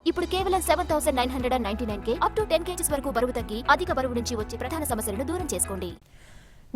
ఇప్పుడు కేవలం 7,999 up to 10 kgs వరకు బరువు తగ్గి అధిక బరువు నుంచి వచ్చే ప్రధాన సమస్యలను దూరం చేసుకోండి.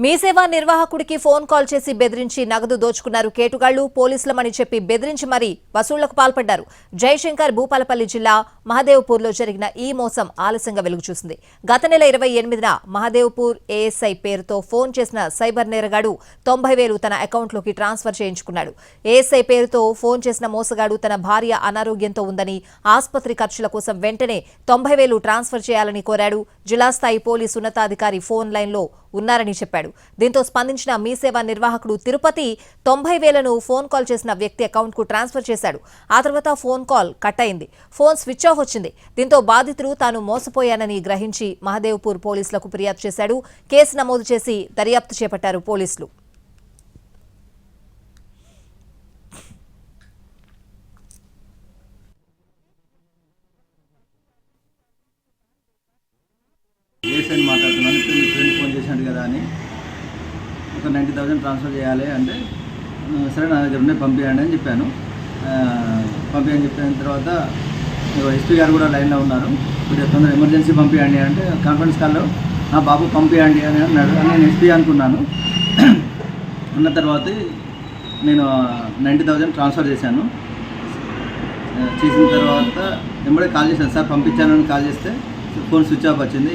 మీ సేవా నిర్వాహకుడికి ఫోన్ కాల్ చేసి బెదిరించి నగదు దోచుకున్నారు కేటుగాళ్లు. పోలీసులమని చెప్పి బెదిరించి మరీ వసూళ్లకు పాల్పడ్డారు. జయశంకర్ భూపాలపల్లి జిల్లా మహదేవ్పూర్లో జరిగిన ఈ మోసం ఆలస్యంగా వెలుగు చూసింది. గత నెల 28న మహదేవ్పూర్ ఏఎస్ఐ పేరుతో ఫోన్ చేసిన సైబర్ నేరగాడు 90,000 తన అకౌంట్లోకి ట్రాన్స్ఫర్ చేయించుకున్నాడు. ఏఎస్ఐ పేరుతో ఫోన్ చేసిన మోసగాడు తన భార్య అనారోగ్యంతో ఉందని ఆసుపత్రి ఖర్చుల కోసం వెంటనే 90,000 ట్రాన్స్ఫర్ చేయాలని కోరాడు. జిల్లా స్థాయి పోలీసు ఉన్నతాధికారి ఫోన్ లైన్లో ఉన్నారని చెప్పాడు. దీంతో స్పందించిన మీ సేవా నిర్వాహకుడు తిరుపతి 90,000ను ఫోన్ కాల్ చేసిన వ్యక్తి అకౌంట్ కు ట్రాన్స్ఫర్ చేశాడు. ఆ తర్వాత ఫోన్ కాల్ కట్ అయింది. ఫోన్ స్విచ్ ఆఫ్ వచ్చింది. దీంతో బాధితుడు తాను మోసపోయానని గ్రహించి మహదేవ్పూర్ పోలీసులకు ఫిర్యాదు చేశాడు. కేసు నమోదు చేసి దర్యాప్తు చేపట్టారు పోలీసులు. ఏసని మాట్లాడుతున్నాను. ఇప్పుడు మీ ఫ్రెండ్ ఫోన్ చేశాడు కదా అని ఒక 90,000 ట్రాన్స్ఫర్ చేయాలి అంటే సరే నా దగ్గర ఉండే పంపించండి అని చెప్పాను. పంపించని చెప్పిన తర్వాత ఎస్పీ గారు కూడా లైన్లో ఉన్నారు. కొద్దిగా తొందర ఎమర్జెన్సీ పంపించండి అంటే కాన్ఫరెన్స్ కాల్లో నా బాబు పంపించండి అని అన్నాడు. నేను ఎస్పీ అనుకున్నాను. ఉన్న తర్వాత నేను 90,000 ట్రాన్స్ఫర్ చేశాను. చేసిన తర్వాత వెంబడే కాల్ చేశాను. సార్ పంపించానని కాల్ చేస్తే ఫోన్ స్విచ్ ఆఫ్ వచ్చింది.